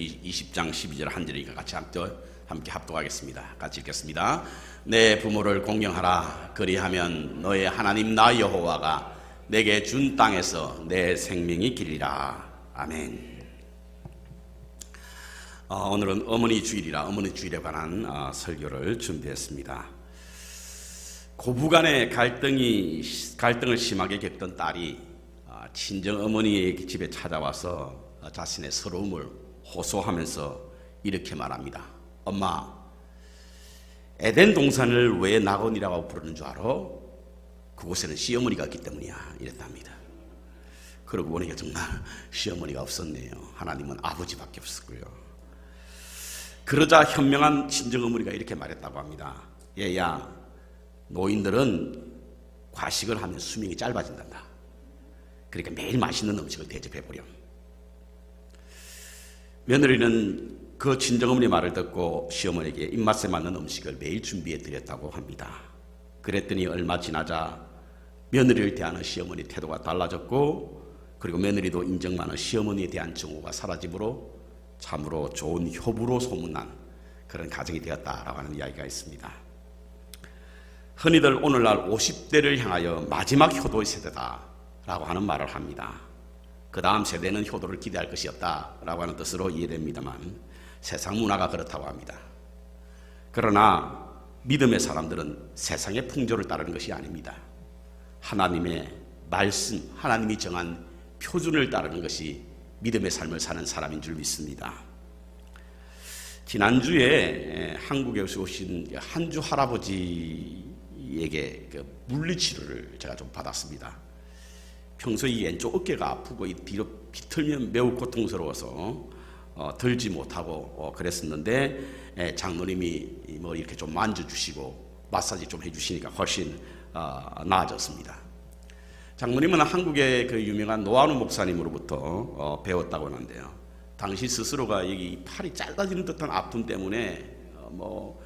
신명기 20장 12절 한 절이니까 같이 함께 합독하겠습니다. 같이 읽겠습니다. 내 부모를 공경하라. 그리하면 너의 하나님 나 여호와가 내게 준 땅에서 내 생명이 길리라. 아멘. 오늘은 어머니 주일이라 어머니 주일에 관한 설교를 준비했습니다. 고부간의 갈등을 심하게 겪던 딸이 친정 어머니의 집에 찾아와서 자신의 서러움을 호소하면서 이렇게 말합니다. 엄마, 에덴 동산을 왜 낙원이라고 부르는 줄 알아? 그곳에는 시어머니가 있기 때문이야. 이랬답니다. 그러고 보니까 정말 시어머니가 없었네요. 하나님은 아버지밖에 없었고요. 그러자 현명한 친정 어머니가 이렇게 말했다고 합니다. 얘야, 노인들은 과식을 하면 수명이 짧아진단다. 그러니까 매일 맛있는 음식을 대접해보렴. 며느리는 그 친정어머니 말을 듣고 시어머니에게 입맛에 맞는 음식을 매일 준비해 드렸다고 합니다. 그랬더니 얼마 지나자 며느리를 대하는 시어머니 태도가 달라졌고, 그리고 며느리도 인정 많은 시어머니에 대한 정오가 사라지므로 참으로 좋은 효부로 소문난 그런 가정이 되었다라고 하는 이야기가 있습니다. 흔히들 오늘날 50대를 향하여 마지막 효도의 세대다 라고 하는 말을 합니다. 그 다음 세대는 효도를 기대할 것이 없다라고 하는 뜻으로 이해됩니다만 세상 문화가 그렇다고 합니다. 그러나 믿음의 사람들은 세상의 풍조를 따르는 것이 아닙니다. 하나님의 말씀, 하나님이 정한 표준을 따르는 것이 믿음의 삶을 사는 사람인 줄 믿습니다. 지난주에 한국에 오신 한주 할아버지에게 물리치료를 제가 좀 받았습니다. 평소에 이 왼쪽 어깨가 아프고 뒤로 비틀면 매우 고통스러워서 들지 못하고 그랬었는데 장로님이 뭐 이렇게 좀 만져주시고 마사지 좀 해주시니까 훨씬 나아졌습니다. 장로님은 한국의 그 유명한 노아누 목사님으로부터 배웠다고 하는데요. 당시 스스로가 여기 팔이 짧아지는 듯한 아픔 때문에 뭐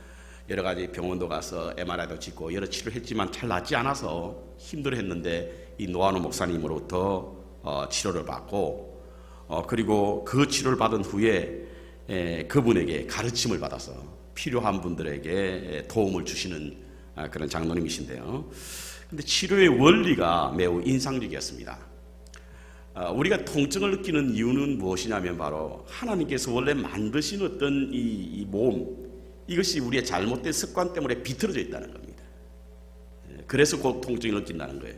여러 가지 병원도 가서 MRI도 찍고 여러 치료를 했지만 잘 낫지 않아서 힘들어했는데 이 노아누 목사님으로부터 치료를 받고 그리고 그 치료를 받은 후에 그분에게 가르침을 받아서 필요한 분들에게 도움을 주시는 그런 장로님이신데요. 근데 치료의 원리가 매우 인상적이었습니다. 우리가 통증을 느끼는 이유는 무엇이냐면 바로 하나님께서 원래 만드신 어떤 이 몸, 이것이 우리의 잘못된 습관 때문에 비틀어져 있다는 겁니다. 그래서 그 통증을 느낀다는 거예요.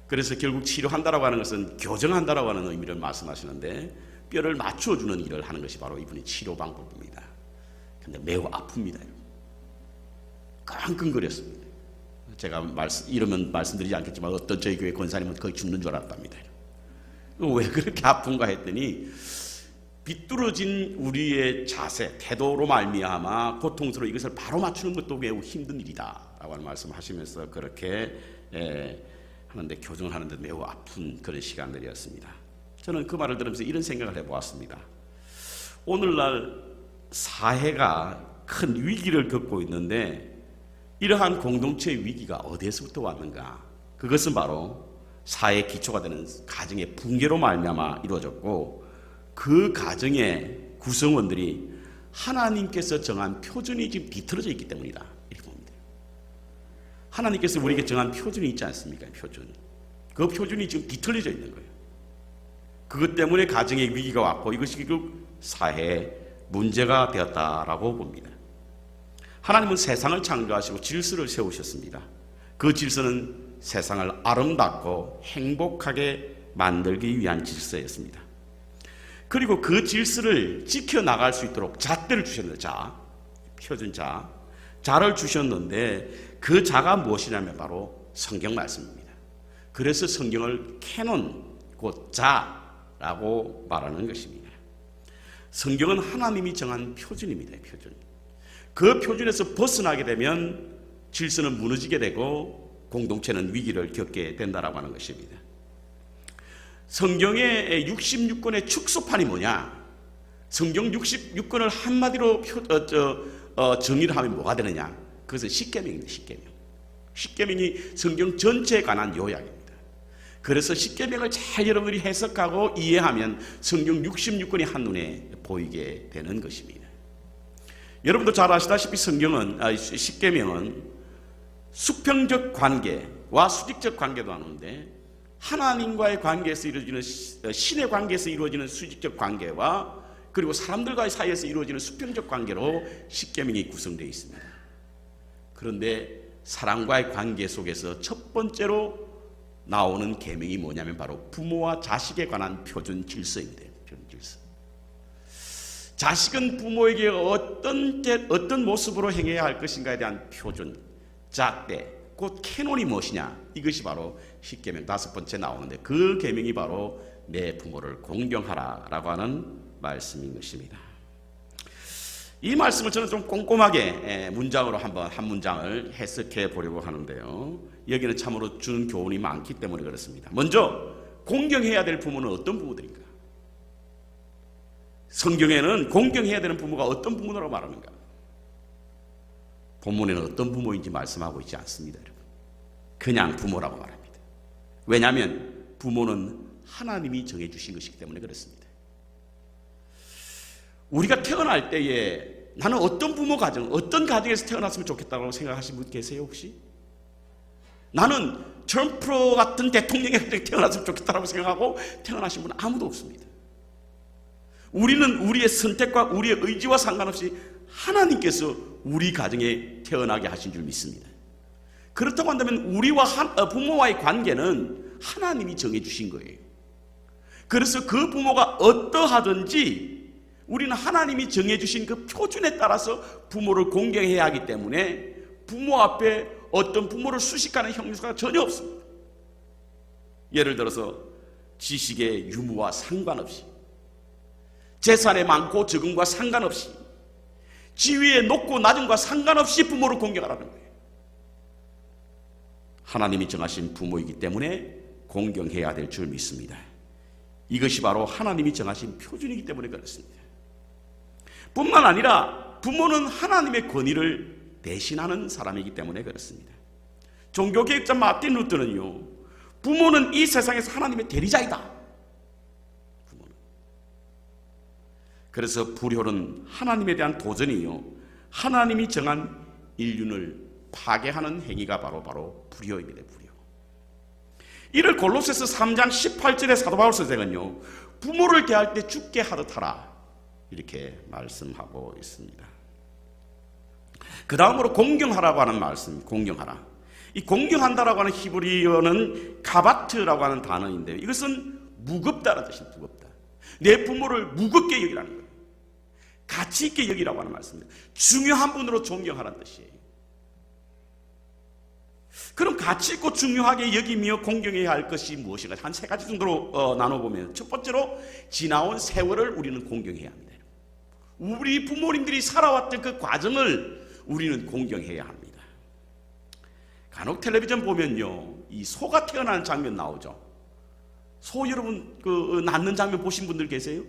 그래서 결국 치료한다라고 하는 것은 교정한다라고 하는 의미를 말씀하시는데 뼈를 맞춰주는 일을 하는 것이 바로 이분의 치료 방법입니다. 근데 매우 아픕니다. 끙끙거렸습니다. 제가 이러면 말씀드리지 않겠지만 어떤 저희 교회 권사님은 거의 죽는 줄 알았답니다. 왜 그렇게 아픈가 했더니 비뚤어진 우리의 자세, 태도로 말미암아 고통스러워 이것을 바로 맞추는 것도 매우 힘든 일이다 라고 하는 말씀을 하시면서 그렇게 하는데 교정을 하는데 매우 아픈 그런 시간들이었습니다. 저는 그 말을 들으면서 이런 생각을 해보았습니다. 오늘날 사회가 큰 위기를 겪고 있는데 이러한 공동체의 위기가 어디에서부터 왔는가? 그것은 바로 사회의 기초가 되는 가정의 붕괴로 말미암아 이루어졌고 그 가정의 구성원들이 하나님께서 정한 표준이 지금 비틀어져 있기 때문이다. 이렇게 봅니다. 하나님께서 우리에게 정한 표준이 있지 않습니까? 표준. 그 표준이 지금 비틀어져 있는 거예요. 그것 때문에 가정의 위기가 왔고 이것이 결국 사회의 문제가 되었다라고 봅니다. 하나님은 세상을 창조하시고 질서를 세우셨습니다. 그 질서는 세상을 아름답고 행복하게 만들기 위한 질서였습니다. 그리고 그 질서를 지켜나갈 수 있도록 잣대를 주셨는데 표준 자를 주셨는데 그 자가 무엇이냐면 바로 성경 말씀입니다. 그래서 성경을 캐논, 곧 자라고 말하는 것입니다. 성경은 하나님이 정한 표준입니다. 표준. 그 표준에서 벗어나게 되면 질서는 무너지게 되고 공동체는 위기를 겪게 된다라고 하는 것입니다. 성경의 66권의 축소판이 뭐냐? 성경 66권을 한마디로 정의를 하면 뭐가 되느냐? 그것은 십계명입니다. 십계명이 성경 전체에 관한 요약입니다. 그래서 십계명을 잘 여러분이 해석하고 이해하면 성경 66권이 한눈에 보이게 되는 것입니다. 여러분도 잘 아시다시피 십계명은 수평적 관계와 수직적 관계도 하는데, 하나님과의 관계에서 이루어지는 신의 관계에서 이루어지는 수직적 관계와 그리고 사람들과의 사이에서 이루어지는 수평적 관계로 십계명이 구성되어 있습니다. 그런데 사람과의 관계 속에서 첫 번째로 나오는 계명이 뭐냐면 바로 부모와 자식에 관한 표준 질서입니다. 표준 질서. 자식은 부모에게 어떤 모습으로 행해야 할 것인가에 대한 표준, 잣대, 곧 캐논이 무엇이냐, 이것이 바로 십계명 5번째 나오는데, 그 계명이 바로 내 부모를 공경하라라고 하는 말씀인 것입니다. 이 말씀을 저는 좀 꼼꼼하게 문장으로 한번 한 문장을 해석해 보려고 하는데요, 여기는 참으로 주는 교훈이 많기 때문에 그렇습니다. 먼저 공경해야 될 부모는 어떤 부모들인가? 성경에는 공경해야 되는 부모가 어떤 부모라고 말하는가? 본문에는 어떤 부모인지 말씀하고 있지 않습니다, 여러분. 그냥 부모라고 말합니다. 왜냐하면 부모는 하나님이 정해주신 것이기 때문에 그렇습니다. 우리가 태어날 때에 나는 어떤 부모 가정, 어떤 가정에서 태어났으면 좋겠다고 생각하시는 분 계세요, 혹시? 나는 트럼프 같은 대통령의 가정에 태어났으면 좋겠다고 생각하고 태어나신 분은 아무도 없습니다. 우리는 우리의 선택과 우리의 의지와 상관없이 하나님께서 우리 가정에 태어나게 하신 줄 믿습니다. 그렇다고 한다면 우리와 부모와의 관계는 하나님이 정해주신 거예요. 그래서 그 부모가 어떠하든지 우리는 하나님이 정해주신 그 표준에 따라서 부모를 공경해야 하기 때문에 부모 앞에 어떤 부모를 수식하는 형용사가 전혀 없습니다. 예를 들어서 지식의 유무와 상관없이, 재산의 많고 적음과 상관없이, 지위의 높고 낮음과 상관없이 부모를 공경하라는 거예요. 하나님이 정하신 부모이기 때문에 공경해야 될 줄 믿습니다. 이것이 바로 하나님이 정하신 표준이기 때문에 그렇습니다. 뿐만 아니라 부모는 하나님의 권위를 대신하는 사람이기 때문에 그렇습니다. 종교개혁자 마틴 루터는요, 부모는 이 세상에서 하나님의 대리자이다. 부모는. 그래서 불효는 하나님에 대한 도전이요, 하나님이 정한 인륜을 파괴하는 행위가 바로 불효입니다. 불효. 이를 골로새서 3장 18절에 사도 바울 선생은요, 부모를 대할 때 죽게 하듯 하라, 이렇게 말씀하고 있습니다. 그 다음으로 공경하라고 하는 말씀, 공경하라. 이 공경한다라고 하는 히브리어는 가바트라고 하는 단어인데요, 이것은 무겁다라는 뜻입니다. 무겁다. 내 부모를 무겁게 여기라는 거예요. 가치 있게 여기라고 하는 말씀입니다. 중요한 분으로 존경하라는 뜻이에요. 그럼 가치 있고 중요하게 여기며 공경해야 할 것이 무엇인가? 한 3가지 정도로 나눠보면, 첫 번째로 지나온 세월을 우리는 공경해야 합니다. 우리 부모님들이 살아왔던 그 과정을 우리는 공경해야 합니다. 간혹 텔레비전 보면요, 이 소가 태어나는 장면 나오죠. 소 여러분 낳는 장면 보신 분들 계세요?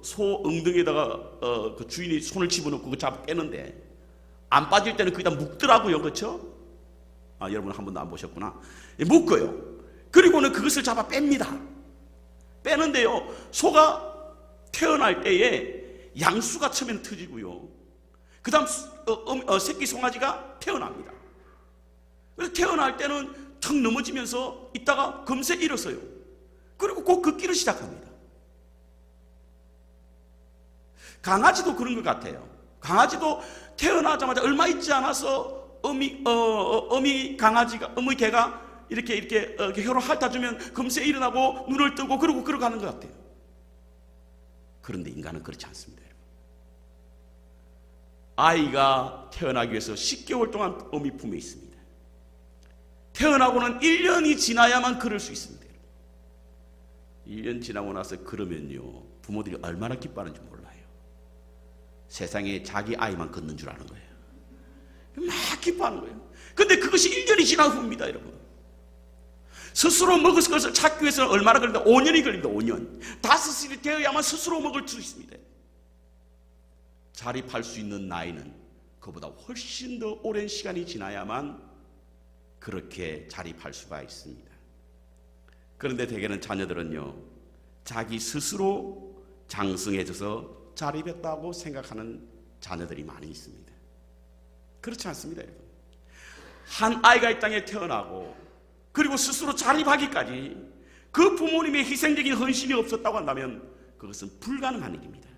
소 엉덩이에다가 그 주인이 손을 집어넣고 그 잡아 빼는데 안 빠질 때는 거기다 묶더라고요, 그렇죠? 여러분 한 번도 안 보셨구나. 묶어요. 그리고는 그것을 잡아 뺍니다. 빼는데요, 소가 태어날 때에 양수가 처음에는 터지고요, 그 다음 새끼 송아지가 태어납니다. 그래서 태어날 때는 턱 넘어지면서 있다가 금세 일어서요. 그리고 곧 걷기를 시작합니다. 강아지도 그런 것 같아요. 강아지도 태어나자마자 얼마 있지 않아서 어미 개가 이렇게 혀로 핥아주면 금세 일어나고 눈을 뜨고 그러고 걸어가는 것 같아요. 그런데 인간은 그렇지 않습니다. 아이가 태어나기 위해서 10개월 동안 어미 품에 있습니다. 태어나고는 1년이 지나야만 걸을 수 있습니다. 1년 지나고 나서 그러면요, 부모들이 얼마나 기뻐하는지 몰라요. 세상에 자기 아이만 걷는 줄 아는 거예요. 막 기뻐하는 거예요. 근데 그것이 1년이 지난 후입니다, 여러분. 스스로 먹을 것을 찾기 위해서는 얼마나 걸립니다? 5년이 걸립니다. 5년. 5살이 되어야만 스스로 먹을 수 있습니다. 자립할 수 있는 나이는 그보다 훨씬 더 오랜 시간이 지나야만 그렇게 자립할 수가 있습니다. 그런데 대개는 자녀들은요, 자기 스스로 장성해져서 자립했다고 생각하는 자녀들이 많이 있습니다. 그렇지 않습니다, 여러분. 한 아이가 이 땅에 태어나고 그리고 스스로 자립하기까지 그 부모님의 희생적인 헌신이 없었다고 한다면 그것은 불가능한 일입니다.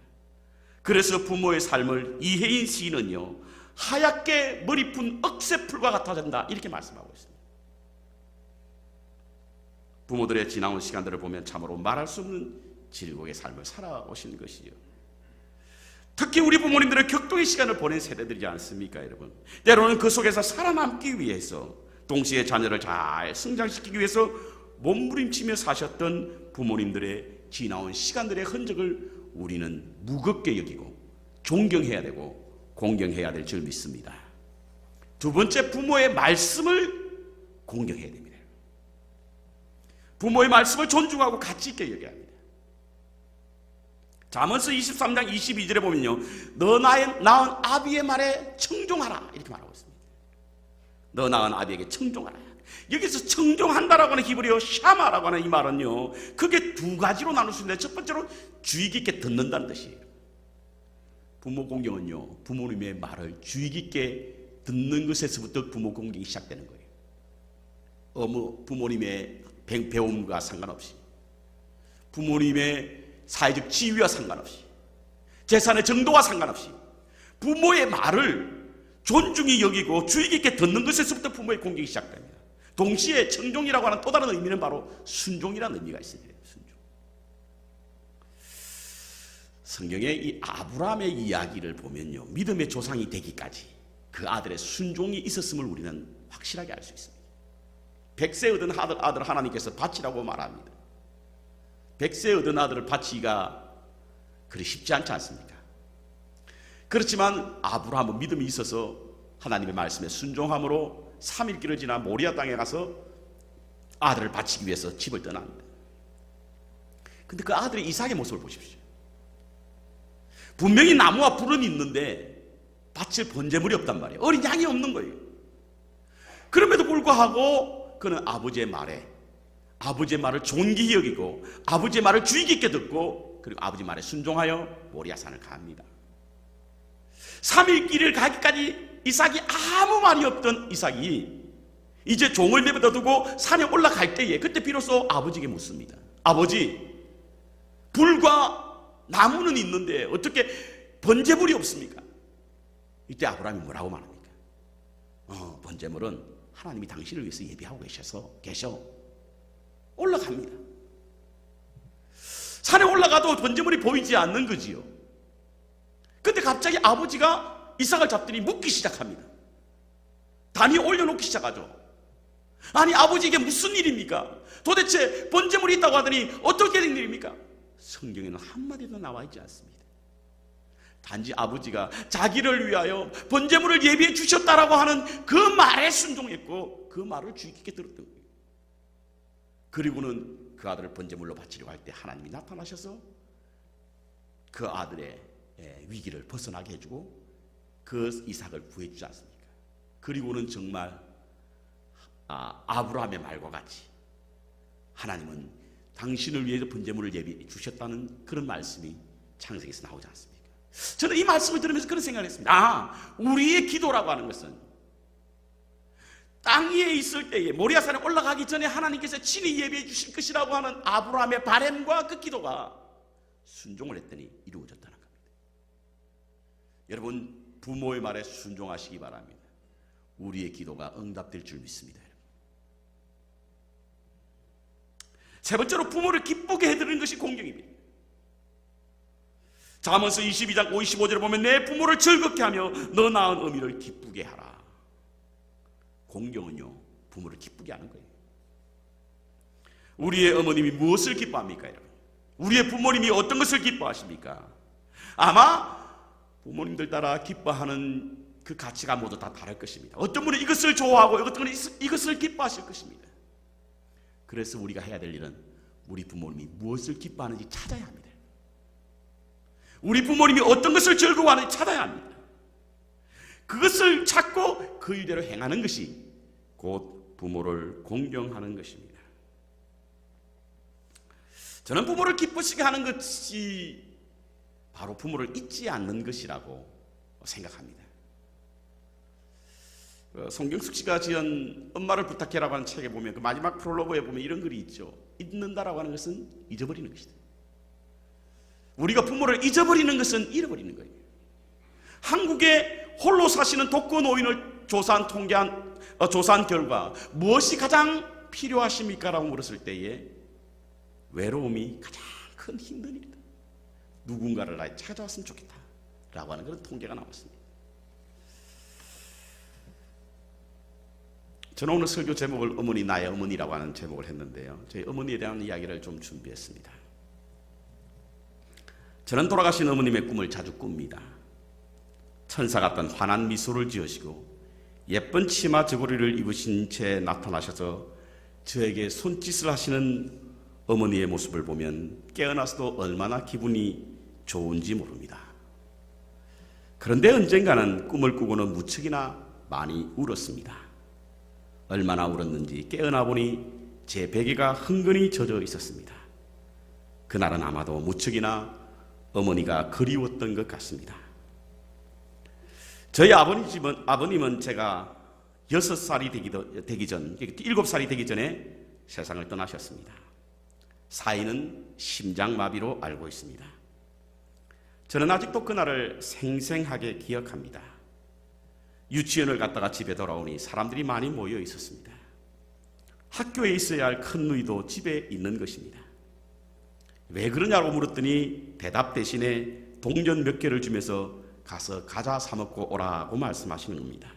그래서 부모의 삶을 이혜인 시인은요, 하얗게 머리 푼 억새풀과 같아진다 이렇게 말씀하고 있습니다. 부모들의 지나온 시간들을 보면 참으로 말할 수 없는 질곡의 삶을 살아오신 것이요, 특히 우리 부모님들은 격동의 시간을 보낸 세대들이지 않습니까, 여러분? 때로는 그 속에서 살아남기 위해서, 동시에 자녀를 잘 성장시키기 위해서 몸부림치며 사셨던 부모님들의 지나온 시간들의 흔적을 우리는 무겁게 여기고 존경해야 되고 공경해야 될 줄 믿습니다. 두 번째, 부모의 말씀을 공경해야 됩니다. 부모의 말씀을 존중하고 가치 있게 여겨야 합니다. 잠언서 23장 22절에 보면요, 너 낳은 아비의 말에 청종하라 이렇게 말하고 있습니다. 너 낳은 아비에게 청종하라. 여기서 청종한다라고 하는 히브리어 샤마라고 하는 이 말은요, 그게 두 가지로 나눌 수 있는데, 첫 번째로 주의 깊게 듣는다는 뜻이에요. 부모 공경은요, 부모님의 말을 주의 깊게 듣는 것에서부터 부모 공경이 시작되는 거예요. 부모님의 배움과 상관없이, 부모님의 사회적 지위와 상관없이, 재산의 정도와 상관없이 부모의 말을 존중히 여기고 주의 깊게 듣는 것에서부터 부모의 공경이 시작됩니다. 동시에 청종이라고 하는 또 다른 의미는 바로 순종이라는 의미가 있습니다. 순종. 성경의 이 아브라함의 이야기를 보면요, 믿음의 조상이 되기까지 그 아들의 순종이 있었음을 우리는 확실하게 알 수 있습니다. 100세 얻은 아들 하나님께서 바치라고 말합니다. 100세 얻은 아들을 바치기가 그리 쉽지 않지 않습니까? 그렇지만 아브라함은 믿음이 있어서 하나님의 말씀에 순종함으로 3일길을 지나 모리아 땅에 가서 아들을 바치기 위해서 집을 떠납니다. 근데 그 아들의 이삭의 모습을 보십시오. 분명히 나무와 불은 있는데 바칠 번제물이 없단 말이에요. 어린 양이 없는 거예요. 그럼에도 불구하고 그는 아버지의 말을 존귀히 여기고 아버지의 말을 주의 깊게 듣고 그리고 아버지 말에 순종하여 모리아산을 갑니다. 3일 길을 가기까지 이삭이 아무 말이 없던 이삭이 이제 종을 내버려 두고 산에 올라갈 때에 그때 비로소 아버지에게 묻습니다. 아버지, 불과 나무는 있는데 어떻게 번제물이 없습니까? 이때 아브라함이 뭐라고 말합니까? 번제물은 하나님이 당신을 위해서 예비하고 계셔. 올라갑니다. 산에 올라가도 번제물이 보이지 않는 거지요. 근데 갑자기 아버지가 이삭을 잡더니 묻기 시작합니다. 단위에 올려놓기 시작하죠. 아니, 아버지 이게 무슨 일입니까? 도대체 번제물이 있다고 하더니 어떻게 된 일입니까? 성경에는 한마디도 나와 있지 않습니다. 단지 아버지가 자기를 위하여 번제물을 예비해 주셨다라고 하는 그 말에 순종했고 그 말을 주의 깊게 들었던 거예요. 그리고는 그 아들을 번제물로 바치려고 할 때 하나님이 나타나셔서 그 아들의 위기를 벗어나게 해주고 그 이삭을 구해주지 않습니까? 그리고는 정말 아브라함의 말과 같이 하나님은 당신을 위해서 번제물을 예비해 주셨다는 그런 말씀이 창세기에서 나오지 않습니까? 저는 이 말씀을 들으면서 그런 생각을 했습니다. 우리의 기도라고 하는 것은 땅 위에 있을 때에 모리아산에 올라가기 전에 하나님께서 친히 예비해 주실 것이라고 하는 아브라함의 바램과 그 기도가 순종을 했더니 이루어졌다는 겁니다. 여러분, 부모의 말에 순종하시기 바랍니다. 우리의 기도가 응답될 줄 믿습니다. 세 번째로 부모를 기쁘게 해드리는 것이 공경입니다. 잠언서 22장 55절에 보면 내 부모를 즐겁게 하며 너 낳은 어미를 기쁘게 하라. 공경은요, 부모를 기쁘게 하는 거예요. 우리의 어머님이 무엇을 기뻐합니까, 여러분? 우리의 부모님이 어떤 것을 기뻐하십니까? 아마 부모님들 따라 기뻐하는 그 가치가 모두 다 다를 것입니다. 어떤 분은 이것을 좋아하고 어떤 분은 이것을 기뻐하실 것입니다. 그래서 우리가 해야 될 일은 우리 부모님이 무엇을 기뻐하는지 찾아야 합니다. 우리 부모님이 어떤 것을 즐거워하는지 찾아야 합니다. 그것을 찾고 그 일대로 행하는 것이 곧 부모를 공경하는 것입니다. 저는 부모를 기쁘시게 하는 것이 바로 부모를 잊지 않는 것이라고 생각합니다. 송경숙 씨가 지은 엄마를 부탁해라고 하는 책에 보면 그 마지막 프롤로그에 보면 이런 글이 있죠. 잊는다라고 하는 것은 잊어버리는 것이다. 우리가 부모를 잊어버리는 것은 잃어버리는 거예요. 한국에 홀로 사시는 독거 노인을 조사한 결과 무엇이 가장 필요하십니까? 라고 물었을 때에 외로움이 가장 큰 힘든 일이다. 누군가를 나에 찾아왔으면 좋겠다 라고 하는 그런 통계가 나왔습니다. 저는 오늘 설교 제목을 어머니 나의 어머니라고 하는 제목을 했는데요, 저희 어머니에 대한 이야기를 좀 준비했습니다. 저는 돌아가신 어머님의 꿈을 자주 꿉니다. 천사 같던 환한 미소를 지으시고 예쁜 치마 저고리를 입으신 채 나타나셔서 저에게 손짓을 하시는 어머니의 모습을 보면 깨어나서도 얼마나 기분이 좋은지 모릅니다. 그런데 언젠가는 꿈을 꾸고는 무척이나 많이 울었습니다. 얼마나 울었는지 깨어나 보니 제 베개가 흥건히 젖어 있었습니다. 그날은 아마도 무척이나 어머니가 그리웠던 것 같습니다. 저희 아버님은 제가 6살이 되기 전, 7살이 되기 전에 세상을 떠나셨습니다. 사인은 심장마비로 알고 있습니다. 저는 아직도 그날을 생생하게 기억합니다. 유치원을 갔다가 집에 돌아오니 사람들이 많이 모여 있었습니다. 학교에 있어야 할 큰 누이도 집에 있는 것입니다. 왜 그러냐고 물었더니 대답 대신에 동전 몇 개를 주면서 가서 과자 사 먹고 오라고 말씀하시는 겁니다.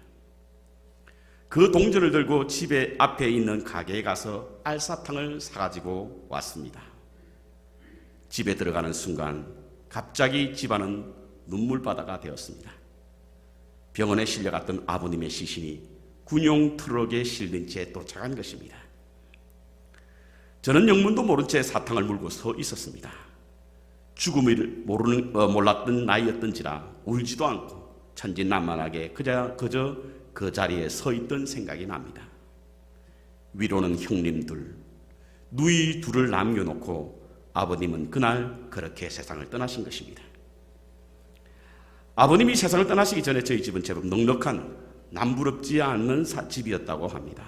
그 동전을 들고 집에 앞에 있는 가게에 가서 알사탕을 사가지고 왔습니다. 집에 들어가는 순간 갑자기 집안은 눈물바다가 되었습니다. 병원에 실려갔던 아버님의 시신이 군용 트럭에 실린 채 도착한 것입니다. 저는 영문도 모른 채 사탕을 물고 서 있었습니다. 죽음을 몰랐던 나이였던지라 울지도 않고 천진난만하게 그저 그 자리에 서 있던 생각이 납니다. 위로는 형님 둘, 누이 둘을 남겨놓고 아버님은 그날 그렇게 세상을 떠나신 것입니다. 아버님이 세상을 떠나시기 전에 저희 집은 제법 넉넉한 남부럽지 않는 집이었다고 합니다.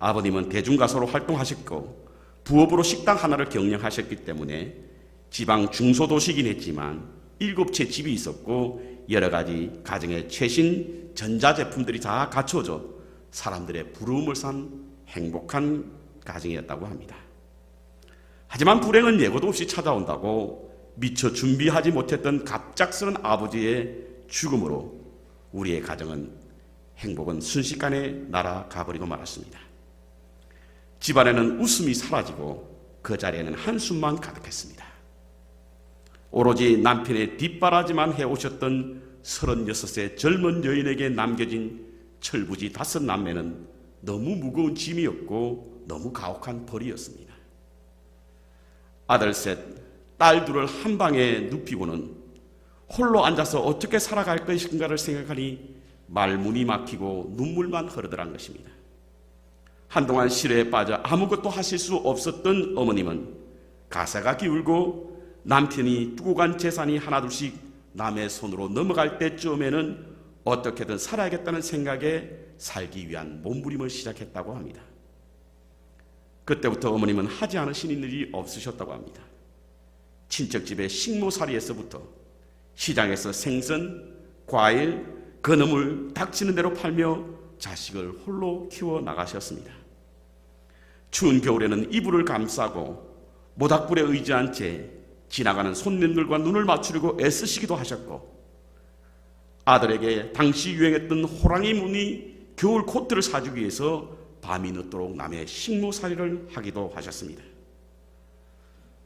아버님은 대중가수로 활동하셨고 부업으로 식당 하나를 경영하셨기 때문에 지방 중소도시긴 했지만 7채 집이 있었고 여러 가지 가정의 최신 전자제품들이 다 갖춰져 사람들의 부러움을 산 행복한 가정이었다고 합니다. 하지만 불행은 예고도 없이 찾아온다고 미처 준비하지 못했던 갑작스런 아버지의 죽음으로 우리의 가정은 행복은 순식간에 날아가버리고 말았습니다. 집안에는 웃음이 사라지고 그 자리에는 한숨만 가득했습니다. 오로지 남편의 뒷바라지만 해오셨던 36세 젊은 여인에게 남겨진 철부지 5 남매는 너무 무거운 짐이었고 너무 가혹한 벌이었습니다. 아들 셋, 딸 둘을 한 방에 눕히고는 홀로 앉아서 어떻게 살아갈 것인가를 생각하니 말문이 막히고 눈물만 흐르더란 것입니다. 한동안 시련에 빠져 아무것도 하실 수 없었던 어머님은 가사가 기울고 남편이 두고 간 재산이 하나둘씩 남의 손으로 넘어갈 때쯤에는 어떻게든 살아야겠다는 생각에 살기 위한 몸부림을 시작했다고 합니다. 그때부터 어머님은 하지 않으신 일이 없으셨다고 합니다. 친척집의 식모살이에서부터 시장에서 생선, 과일, 건어물 닥치는 대로 팔며 자식을 홀로 키워 나가셨습니다. 추운 겨울에는 이불을 감싸고 모닥불에 의지한 채 지나가는 손님들과 눈을 맞추려고 애쓰시기도 하셨고, 아들에게 당시 유행했던 호랑이 무늬 겨울 코트를 사주기 위해서 밤이 늦도록 남의 식모살이를 하기도 하셨습니다.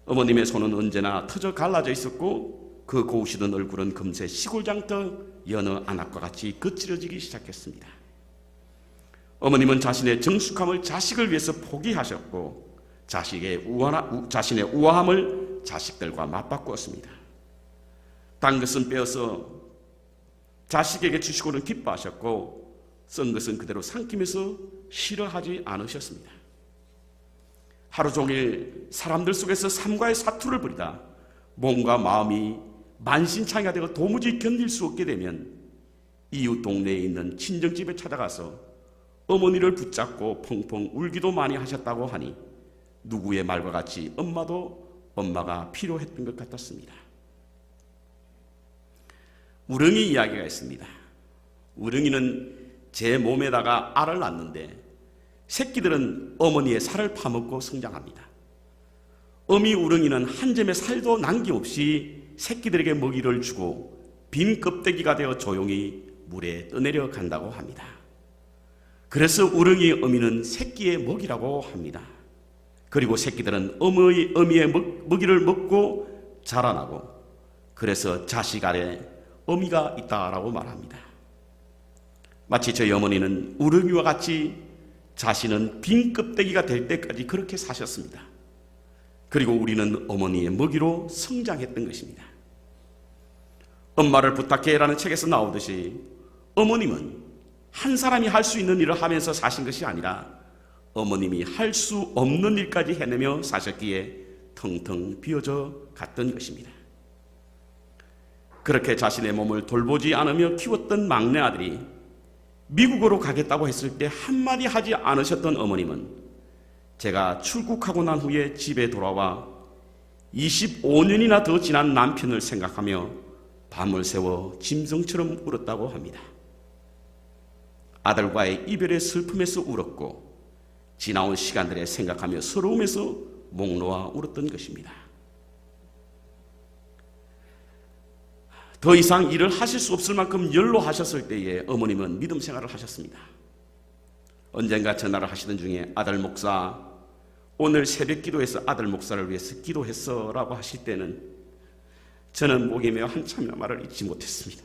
어머님의 손은 언제나 터져 갈라져 있었고 그 고우시던 얼굴은 금세 시골장터 여느 안악과 같이 거칠어지기 시작했습니다. 어머님은 자신의 정숙함을 자식을 위해서 포기하셨고 자신의 우아함을 자식들과 맞바꾸었습니다. 단 것은 빼어서 자식에게 주시고는 기뻐하셨고 쓴 것은 그대로 삼키면서 싫어하지 않으셨습니다. 하루 종일 사람들 속에서 삶과의 사투를 벌이다 몸과 마음이 만신창이가 되고 도무지 견딜 수 없게 되면 이웃 동네에 있는 친정집에 찾아가서 어머니를 붙잡고 펑펑 울기도 많이 하셨다고 하니 누구의 말과 같이 엄마가 필요했던 것 같았습니다. 우렁이 이야기가 있습니다. 우렁이는 제 몸에다가 알을 낳는데 새끼들은 어머니의 살을 파먹고 성장합니다. 어미 우렁이는 한 점의 살도 남김없이 새끼들에게 먹이를 주고 빈 껍데기가 되어 조용히 물에 떠내려 간다고 합니다. 그래서 우렁이 어미는 새끼의 먹이라고 합니다. 그리고 새끼들은 어미의 먹이를 먹고 자라나고 그래서 자식 아래 어미가 있다라고 말합니다. 마치 저희 어머니는 우렁이와 같이 자신은 빈 껍데기가 될 때까지 그렇게 사셨습니다. 그리고 우리는 어머니의 먹이로 성장했던 것입니다. 엄마를 부탁해라는 책에서 나오듯이 어머님은 한 사람이 할 수 있는 일을 하면서 사신 것이 아니라 어머님이 할 수 없는 일까지 해내며 사셨기에 텅텅 비어져 갔던 것입니다. 그렇게 자신의 몸을 돌보지 않으며 키웠던 막내 아들이 미국으로 가겠다고 했을 때 한마디 하지 않으셨던 어머님은 제가 출국하고 난 후에 집에 돌아와 25년이나 더 지난 남편을 생각하며 밤을 새워 짐승처럼 울었다고 합니다. 아들과의 이별의 슬픔에서 울었고 지나온 시간들에 생각하며 서러움에서 목 놓아 울었던 것입니다. 더 이상 일을 하실 수 없을 만큼 연로하셨을 때에 어머님은 믿음 생활을 하셨습니다. 언젠가 전화를 하시던 중에 아들 목사, 오늘 새벽 기도에서 아들 목사를 위해서 기도했어 라고 하실 때는 저는 목이 메어 한참이나 말을 잊지 못했습니다.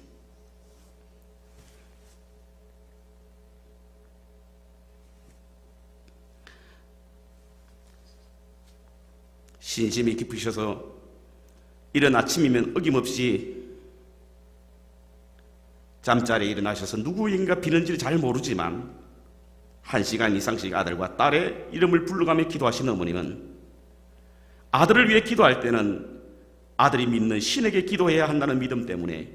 신심이 깊으셔서 이른 아침이면 어김없이 잠자리에 일어나셔서 누구인가 비는지를 잘 모르지만 1시간 이상씩 아들과 딸의 이름을 불러가며 기도하시는 어머님은 아들을 위해 기도할 때는 아들이 믿는 신에게 기도해야 한다는 믿음 때문에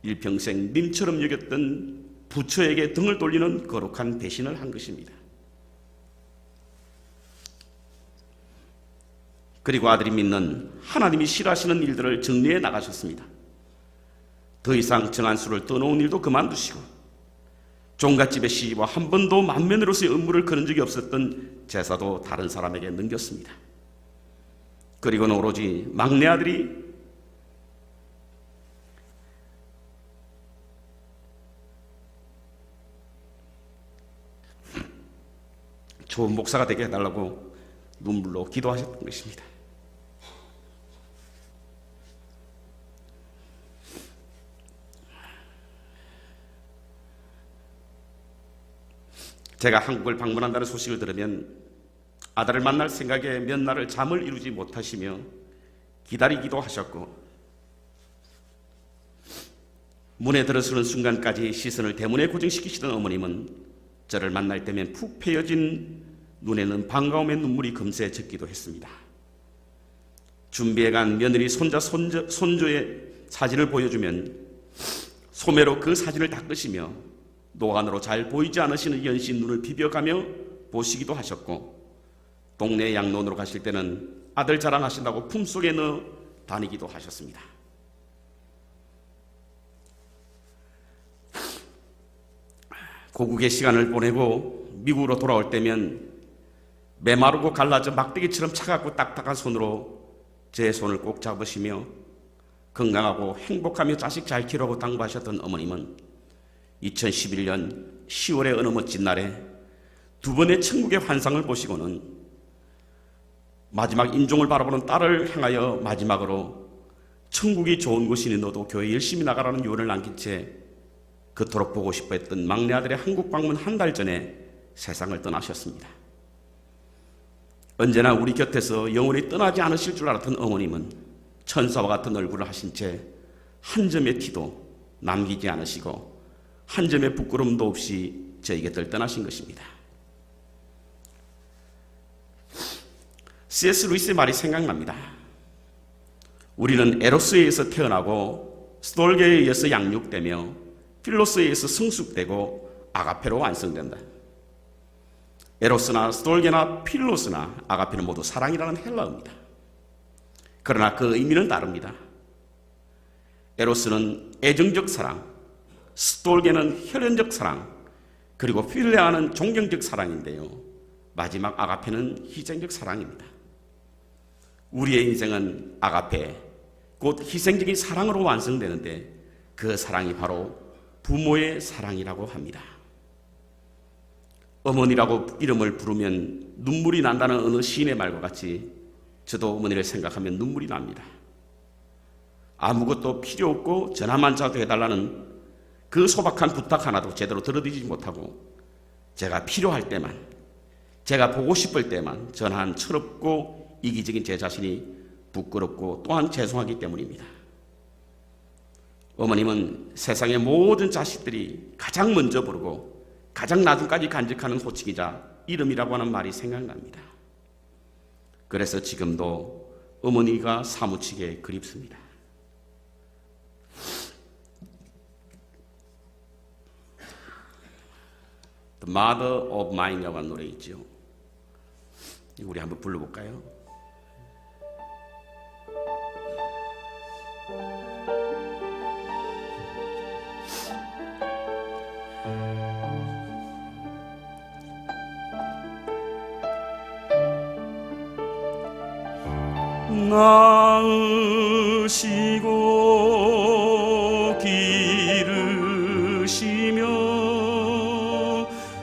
일평생 님처럼 여겼던 부처에게 등을 돌리는 거룩한 배신을 한 것입니다. 그리고 아들이 믿는 하나님이 싫어하시는 일들을 정리해 나가셨습니다. 더 이상 정한수를 떠놓은 일도 그만두시고 종갓집의 시집와 한 번도 맏며느리로서의 업무를 거는 적이 없었던 제사도 다른 사람에게 넘겼습니다. 그리고는 오로지 막내 아들이 좋은 목사가 되게 해달라고 눈물로 기도하셨던 것입니다. 제가 한국을 방문한다는 소식을 들으면 아들을 만날 생각에 몇 날을 잠을 이루지 못하시며 기다리기도 하셨고 문에 들어서는 순간까지 시선을 대문에 고정시키시던 어머님은 저를 만날 때면 푹 패여진 눈에는 반가움의 눈물이 금세 젖기도 했습니다. 준비해간 며느리 손조의 사진을 보여주면 소매로 그 사진을 닦으시며 노안으로 잘 보이지 않으시는 연신 눈을 비벼가며 보시기도 하셨고 동네 양론으로 가실 때는 아들 자랑하신다고 품속에 넣어 다니기도 하셨습니다. 고국의 시간을 보내고 미국으로 돌아올 때면 메마르고 갈라져 막대기처럼 차갑고 딱딱한 손으로 제 손을 꼭 잡으시며 건강하고 행복하며 자식 잘 키우라고 당부하셨던 어머님은 2011년 10월의 어느 멋진 날에 두 번의 천국의 환상을 보시고는 마지막 인종을 바라보는 딸을 향하여 마지막으로 천국이 좋은 곳이니 너도 교회 열심히 나가라는 유언을 남긴 채 그토록 보고 싶어 했던 막내 아들의 한국 방문 한 달 전에 세상을 떠나셨습니다. 언제나 우리 곁에서 영원히 떠나지 않으실 줄 알았던 어머님은 천사와 같은 얼굴을 하신 채 한 점의 티도 남기지 않으시고 한 점의 부끄러움도 없이 저희 곁을 떠나신 것입니다. C.S. 루이스의 말이 생각납니다. 우리는 에로스에 의해서 태어나고 스톨게에 의해서 양육되며 필로스에 의해서 성숙되고 아가페로 완성된다. 에로스나 스톨게나 필로스나 아가페는 모두 사랑이라는 헬라어입니다. 그러나 그 의미는 다릅니다. 에로스는 애정적 사랑, 스톨게는 혈연적 사랑, 그리고 필레아는 존경적 사랑인데요, 마지막 아가페는 희생적 사랑입니다. 우리의 인생은 아가페, 곧 희생적인 사랑으로 완성되는데 그 사랑이 바로 부모의 사랑이라고 합니다. 어머니라고 이름을 부르면 눈물이 난다는 어느 시인의 말과 같이 저도 어머니를 생각하면 눈물이 납니다. 아무것도 필요 없고 전화만 자도 해달라는 그 소박한 부탁 하나도 제대로 들어드리지 못하고 제가 필요할 때만, 제가 보고 싶을 때만 전화한 철없고 이기적인 제 자신이 부끄럽고 또한 죄송하기 때문입니다. 어머님은 세상의 모든 자식들이 가장 먼저 부르고 가장 나중까지 간직하는 호칭이자 이름이라고 하는 말이 생각납니다. 그래서 지금도 어머니가 사무치게 그립습니다. The Mother of Mine이라고 하는 노래 있죠. 우리 한번 불러볼까요? 낳으시고 기르시며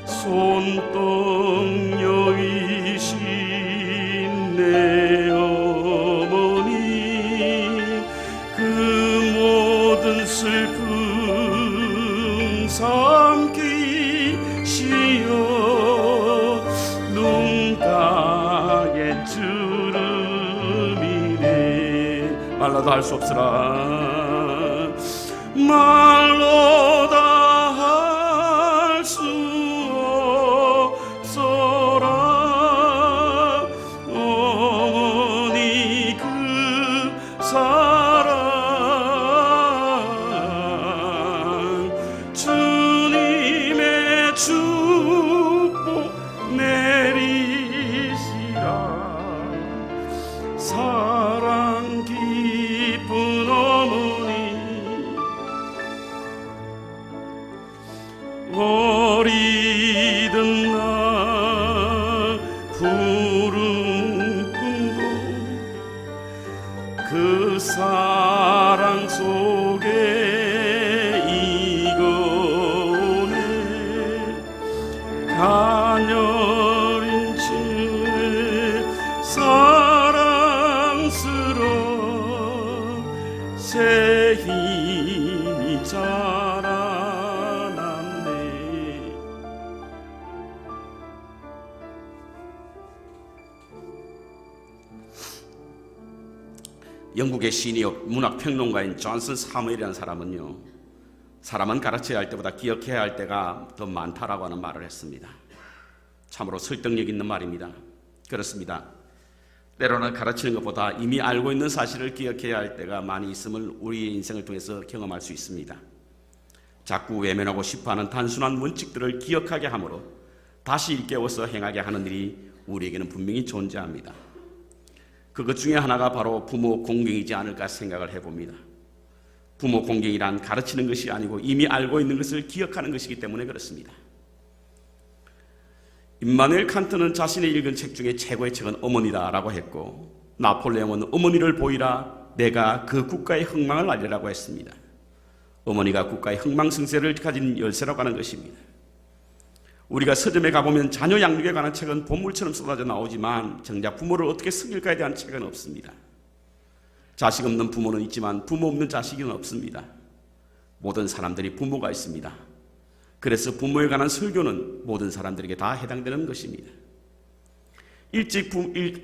손떡 여이신 내 어머니, 그 모든 슬픔 삼키시어 눈가에 주름이네. 말로도 할 수 없으라, 말로 다 할 수 없어라. 어머니 그 사랑, 주님의 축복 내리시라. 사랑 깊은 어머니, 어리던 나 푸른 꿈도 그 사랑 속에 익어오네. 가녀린 주의 사랑스러운 새 힘이 자라났네. 영국의 시인이요 문학평론가인 존슨 사무엘이라는 사람은요, 사람은 가르쳐야 할 때보다 기억해야 할 때가 더 많다라고 하는 말을 했습니다. 참으로 설득력 있는 말입니다. 그렇습니다. 때로는 가르치는 것보다 이미 알고 있는 사실을 기억해야 할 때가 많이 있음을 우리의 인생을 통해서 경험할 수 있습니다. 자꾸 외면하고 싶어하는 단순한 원칙들을 기억하게 함으로 다시 일깨워서 행하게 하는 일이 우리에게는 분명히 존재합니다. 그것 중에 하나가 바로 부모 공경이지 않을까 생각을 해봅니다. 부모 공경이란 가르치는 것이 아니고 이미 알고 있는 것을 기억하는 것이기 때문에 그렇습니다. 임마누엘 칸트는 자신이 읽은 책 중에 최고의 책은 어머니다라고 했고, 나폴레옹은 어머니를 보이라 내가 그 국가의 흥망을 알리라고 했습니다. 어머니가 국가의 흥망성쇠를 가진 열쇠라고 하는 것입니다. 우리가 서점에 가보면 자녀 양육에 관한 책은 본물처럼 쏟아져 나오지만 정작 부모를 어떻게 섬길까에 대한 책은 없습니다. 자식 없는 부모는 있지만 부모 없는 자식은 없습니다. 모든 사람들이 부모가 있습니다. 그래서 부모에 관한 설교는 모든 사람들에게 다 해당되는 것입니다. 일찍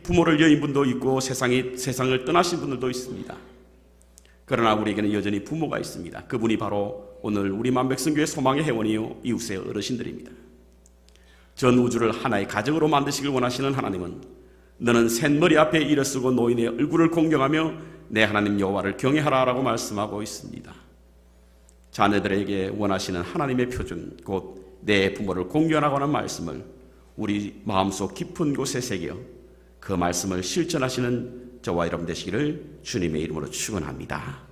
부모를 여인 분도 있고 세상을 떠나신 분들도 있습니다. 그러나 우리에게는 여전히 부모가 있습니다. 그분이 바로 오늘 우리 만백성교회 소망의 회원이요 이웃의 어르신들입니다. 전 우주를 하나의 가정으로 만드시길 원하시는 하나님은 너는 샌머리 앞에 일어서고 노인의 얼굴을 공경하며 내 하나님 여호와를 경외하라라고 말씀하고 있습니다. 자녀들에게 원하시는 하나님의 표준, 곧 내 부모를 공경하라는 말씀을 우리 마음속 깊은 곳에 새겨 그 말씀을 실천하시는 저와 여러분 되시기를 주님의 이름으로 축원합니다.